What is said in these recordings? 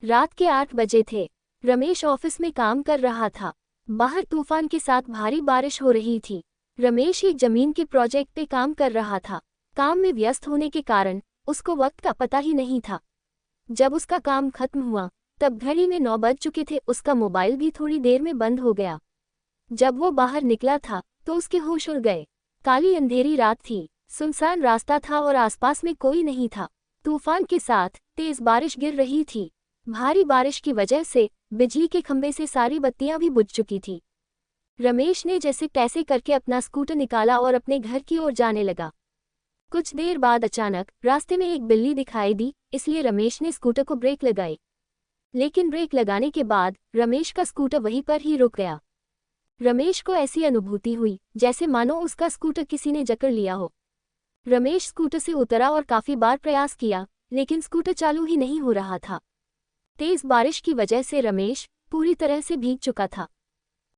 रात के 8 बजे थे। रमेश ऑफिस में काम कर रहा था। बाहर तूफान के साथ भारी बारिश हो रही थी। रमेश एक जमीन के प्रोजेक्ट पे काम कर रहा था। काम में व्यस्त होने के कारण उसको वक्त का पता ही नहीं था। जब उसका काम खत्म हुआ तब घड़ी में 9 बज चुके थे। उसका मोबाइल भी थोड़ी देर में बंद हो गया। जब वो बाहर निकला था तो उसके होश उड़ गए। काली अंधेरी रात थी, सुनसान रास्ता था और आसपास में कोई नहीं था। तूफान के साथ तेज बारिश गिर रही थी। भारी बारिश की वजह से बिजली के खंभे से सारी बत्तियां भी बुझ चुकी थी। रमेश ने जैसे तैसे करके अपना स्कूटर निकाला और अपने घर की ओर जाने लगा। कुछ देर बाद अचानक रास्ते में एक बिल्ली दिखाई दी, इसलिए रमेश ने स्कूटर को ब्रेक लगाई। लेकिन ब्रेक लगाने के बाद रमेश का स्कूटर वहीं पर ही रुक गया। रमेश को ऐसी अनुभूति हुई जैसे मानो उसका स्कूटर किसी ने जकड़ लिया हो। रमेश स्कूटर से उतरा और काफी बार प्रयास किया, लेकिन स्कूटर चालू ही नहीं हो रहा था। तेज बारिश की वजह से रमेश पूरी तरह से भीग चुका था।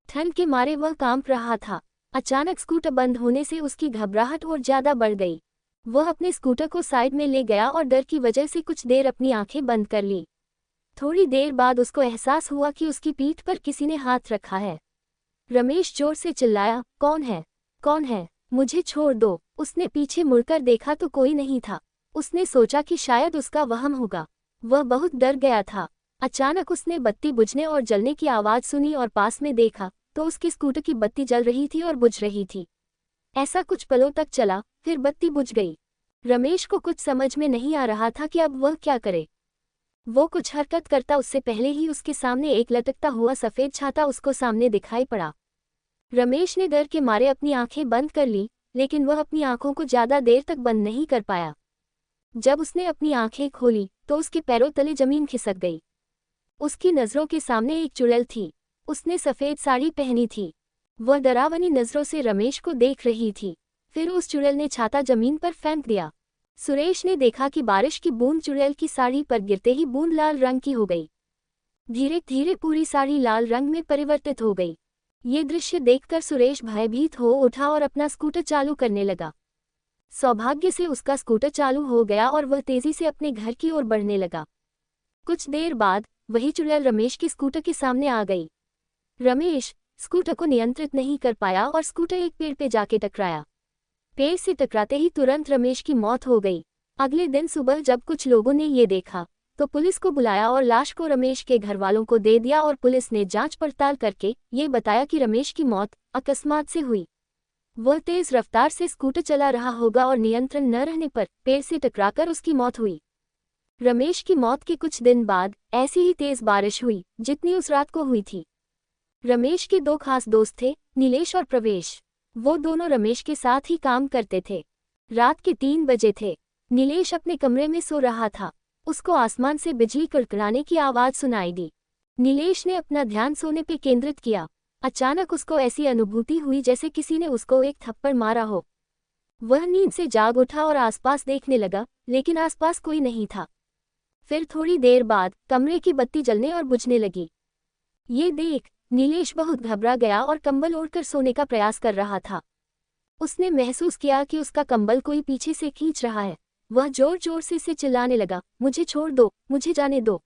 ठंड के मारे वह कांप रहा था। अचानक स्कूटर बंद होने से उसकी घबराहट और ज्यादा बढ़ गई। वह अपने स्कूटर को साइड में ले गया और डर की वजह से कुछ देर अपनी आंखें बंद कर ली। थोड़ी देर बाद उसको एहसास हुआ कि उसकी पीठ पर किसी ने हाथ रखा है। रमेश जोर से चिल्लाया, कौन है? कौन है? मुझे छोड़ दो। उसने पीछे मुड़कर देखा तो कोई नहीं था। उसने सोचा कि शायद उसका वहम होगा। वह बहुत डर गया था। अचानक उसने बत्ती बुझने और जलने की आवाज सुनी और पास में देखा तो उसके स्कूटर की बत्ती जल रही थी और बुझ रही थी। ऐसा कुछ पलों तक चला, फिर बत्ती बुझ गई। रमेश को कुछ समझ में नहीं आ रहा था कि अब वह क्या करे। वो कुछ हरकत करता उससे पहले ही उसके सामने एक लटकता हुआ सफेद छाता उसको सामने दिखाई पड़ा। रमेश ने डर के मारे अपनी आंखें बंद कर ली, लेकिन वह अपनी आंखों को ज्यादा देर तक बंद नहीं कर पाया। जब उसने अपनी आंखें खोली तो उसके पैरों तले जमीन खिसक गई। उसकी नजरों के सामने एक चुड़ैल थी। उसने सफेद साड़ी पहनी थी। वह डरावनी नजरों से रमेश को देख रही थी। फिर उस चुड़ैल ने छाता जमीन पर फेंक दिया। सुरेश ने देखा कि बारिश की बूंद चुड़ैल की साड़ी पर गिरते ही बूंद लाल रंग की हो गई। धीरे धीरे पूरी साड़ी लाल रंग में परिवर्तित हो गई। ये दृश्य देखकर सुरेश भयभीत हो उठा और अपना स्कूटर चालू करने लगा। सौभाग्य से उसका स्कूटर चालू हो गया और वह तेजी से अपने घर की ओर बढ़ने लगा। कुछ देर बाद वही चुड़ैल रमेश के स्कूटर के सामने आ गई। रमेश स्कूटर को नियंत्रित नहीं कर पाया और स्कूटर एक पेड़ पे जाके टकराया। पेड़ से टकराते ही तुरंत रमेश की मौत हो गई। अगले दिन सुबह जब कुछ लोगों ने ये देखा तो पुलिस को बुलाया और लाश को रमेश के घर वालों को दे दिया और पुलिस ने जांच पड़ताल करके ये बताया कि रमेश की मौत अकस्मात से हुई। वह तेज रफ्तार से स्कूटर चला रहा होगा और नियंत्रण न रहने पर पेड़ से टकराकर उसकी मौत हुई। रमेश की मौत के कुछ दिन बाद ऐसी ही तेज बारिश हुई जितनी उस रात को हुई थी। रमेश के दो खास दोस्त थे, नीलेश और प्रवेश। वो दोनों रमेश के साथ ही काम करते थे। रात के 3 बजे थे। नीलेश अपने कमरे में सो रहा था। उसको आसमान से बिजली कड़कड़ाने की आवाज सुनाई दी। नीलेश ने अपना ध्यान सोने पे केंद्रित किया। अचानक उसको ऐसी अनुभूति हुई जैसे किसी ने उसको एक थप्पड़ मारा हो। वह नींद से जाग उठा और आसपास देखने लगा, लेकिन आसपास कोई नहीं था। फिर थोड़ी देर बाद कमरे की बत्ती जलने और बुझने लगी। ये देख नीलेश बहुत घबरा गया और कंबल ओढ़कर सोने का प्रयास कर रहा था। उसने महसूस किया कि उसका कंबल कोई पीछे से खींच रहा है। वह जोर जोर से चिल्लाने लगा, मुझे छोड़ दो, मुझे जाने दो।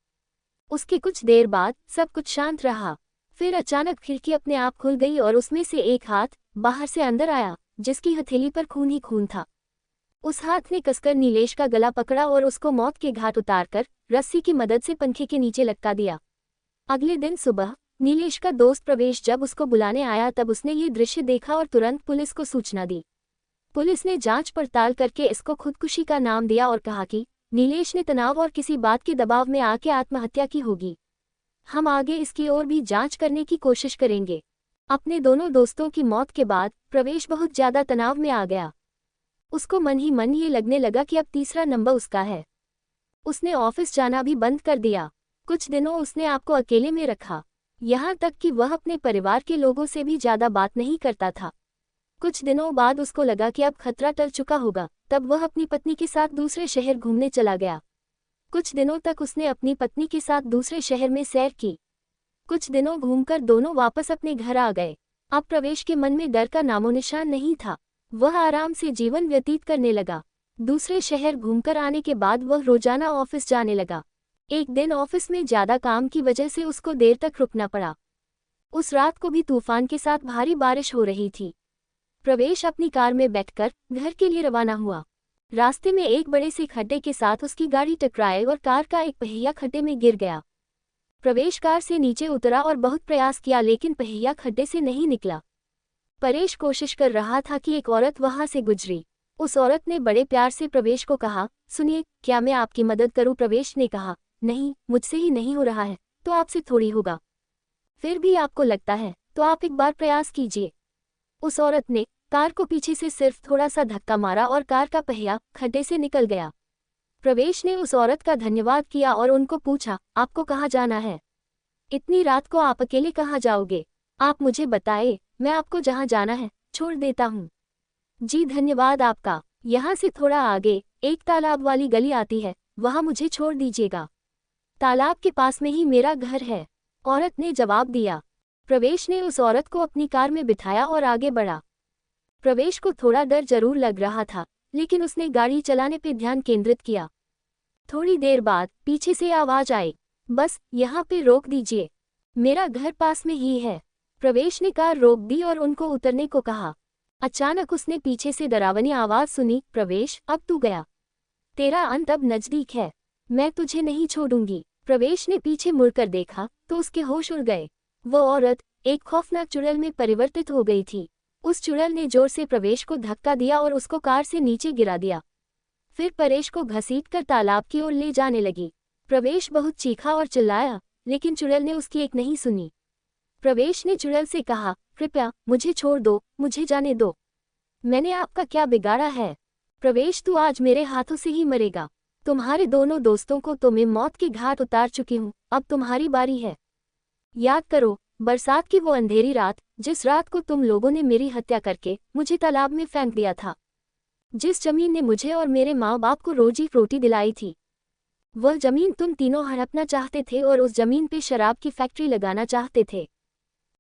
उसके कुछ देर बाद सब कुछ शांत रहा। फिर अचानक खिड़की अपने आप खुल गई और उसमें से एक हाथ बाहर से अंदर आया, जिसकी हथेली पर खून ही खून था। उस हाथ ने कसकर नीलेश का गला पकड़ा और उसको मौत के घाट उतारकर रस्सी की मदद से पंखे के नीचे लटका दिया। अगले दिन सुबह नीलेश का दोस्त प्रवेश जब उसको बुलाने आया तब उसने ये दृश्य देखा और तुरंत पुलिस को सूचना दी। पुलिस ने जांच पड़ताल करके इसको खुदकुशी का नाम दिया और कहा कि नीलेश ने तनाव और किसी बात के दबाव में आके आत्महत्या की होगी। हम आगे इसकी ओर भी जांच करने की कोशिश करेंगे। अपने दोनों दोस्तों की मौत के बाद प्रवेश बहुत ज्यादा तनाव में आ गया। उसको मन ही मन ये लगने लगा कि अब तीसरा नंबर उसका है। उसने ऑफिस जाना भी बंद कर दिया। कुछ दिनों उसने आपको अकेले में रखा, यहाँ तक कि वह अपने परिवार के लोगों से भी ज्यादा बात नहीं करता था। कुछ दिनों बाद उसको लगा कि अब खतरा टल चुका होगा, तब वह अपनी पत्नी के साथ दूसरे शहर घूमने चला गया। कुछ दिनों तक उसने अपनी पत्नी के साथ दूसरे शहर में सैर की। कुछ दिनों घूमकर दोनों वापस अपने घर आ गए। अब प्रवेश के मन में डर का नामोनिशान नहीं था। वह आराम से जीवन व्यतीत करने लगा। दूसरे शहर घूमकर आने के बाद वह रोजाना ऑफिस जाने लगा। एक दिन ऑफिस में ज्यादा काम की वजह से उसको देर तक रुकना पड़ा। उस रात को भी तूफान के साथ भारी बारिश हो रही थी। प्रवेश अपनी कार में बैठकर घर के लिए रवाना हुआ। रास्ते में एक बड़े से खड्डे के साथ उसकी गाड़ी टकराई और कार का एक पहिया खड्डे में गिर गया। प्रवेश कार से नीचे उतरा और बहुत प्रयास किया, लेकिन पहिया खड्डे से नहीं निकला। परेश कोशिश कर रहा था कि एक औरत वहां से गुजरी। उस औरत ने बड़े प्यार से प्रवेश को कहा, सुनिए, क्या मैं आपकी मदद करूं? प्रवेश ने कहा, नहीं, मुझसे ही नहीं हो रहा है तो आपसे थोड़ी होगा। फिर भी आपको लगता है तो आप एक बार प्रयास कीजिए। उस औरत ने कार को पीछे से सिर्फ थोड़ा सा धक्का मारा और कार का पहिया खड्डे से निकल गया। प्रवेश ने उस औरत का धन्यवाद किया और उनको पूछा, आपको कहाँ जाना है? इतनी रात को आप अकेले कहाँ जाओगे? आप मुझे बताए, मैं आपको जहाँ जाना है छोड़ देता हूँ। जी धन्यवाद आपका। यहाँ से थोड़ा आगे एक तालाब वाली गली आती है, वहाँ मुझे छोड़ दीजिएगा। तालाब के पास में ही मेरा घर है, औरत ने जवाब दिया। प्रवेश ने उस औरत को अपनी कार में बिठाया और आगे बढ़ा। प्रवेश को थोड़ा डर जरूर लग रहा था, लेकिन उसने गाड़ी चलाने पर ध्यान केंद्रित किया। थोड़ी देर बाद पीछे से आवाज आई, बस यहाँ पे रोक दीजिए, मेरा घर पास में ही है। प्रवेश ने कार रोक दी और उनको उतरने को कहा। अचानक उसने पीछे से डरावनी आवाज सुनी, प्रवेश, अब तू गया, तेरा अंत अब नजदीक है, मैं तुझे नहीं छोड़ूंगी। प्रवेश ने पीछे मुड़कर देखा तो उसके होश उड़ गए। वो औरत एक खौफनाक चुड़ैल में परिवर्तित हो गई थी। उस चुड़ैल ने जोर से प्रवेश को धक्का दिया और उसको कार से नीचे गिरा दिया। फिर परेश को घसीटकर तालाब की ओर ले जाने लगी। प्रवेश बहुत चीखा और चिल्लाया, लेकिन चुड़ैल ने उसकी एक नहीं सुनी। प्रवेश ने चुड़ैल से कहा, कृपया मुझे छोड़ दो, मुझे जाने दो, मैंने आपका क्या बिगाड़ा है? प्रवेश, तू आज मेरे हाथों से ही मरेगा। तुम्हारे दोनों दोस्तों को तो मैं मौत के घाट उतार चुकी हूँ, अब तुम्हारी बारी है। याद करो बरसात की वो अंधेरी रात, जिस रात को तुम लोगों ने मेरी हत्या करके मुझे तालाब में फेंक दिया था। जिस जमीन ने मुझे और मेरे माँ बाप को रोजी रोटी दिलाई थी, वह जमीन तुम तीनों हड़पना चाहते थे और उस जमीन पे शराब की फैक्ट्री लगाना चाहते थे।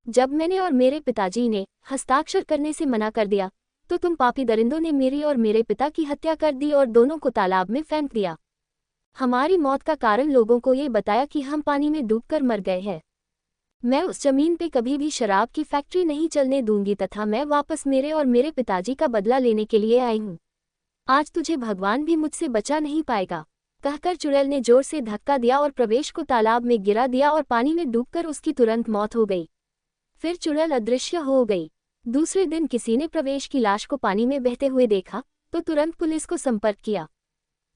जब मैंने और मेरे पिताजी ने हस्ताक्षर करने से मना कर दिया, तो तुम पापी दरिंदों ने मेरी और मेरे पिता की हत्या कर दी और दोनों को तालाब में फेंक दिया। हमारी मौत का कारण लोगों को ये बताया कि हम पानी में डूबकर मर गए हैं। मैं उस जमीन पे कभी भी शराब की फैक्ट्री नहीं चलने दूंगी तथा मैं वापस मेरे और मेरे पिताजी का बदला लेने के लिए आई हूँ। आज तुझे भगवान भी मुझसे बचा नहीं पाएगा। कहकर चुड़ैल ने जोर से धक्का दिया और प्रवेश को तालाब में गिरा दिया और पानी में डूबकर उसकी तुरंत मौत हो गई। फिर चुड़ैल अदृश्य हो गई। दूसरे दिन किसी ने प्रवेश की लाश को पानी में बहते हुए देखा तो तुरंत पुलिस को संपर्क किया।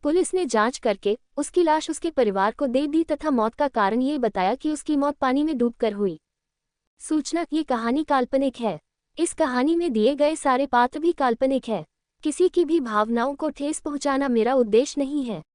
पुलिस ने जांच करके उसकी लाश उसके परिवार को दे दी तथा मौत का कारण ये बताया कि उसकी मौत पानी में डूबकर हुई। सूचना, ये कहानी काल्पनिक है। इस कहानी में दिए गए सारे पात्र भी काल्पनिक है। किसी की भी भावनाओं को ठेस पहुंचाना मेरा उद्देश्य नहीं है।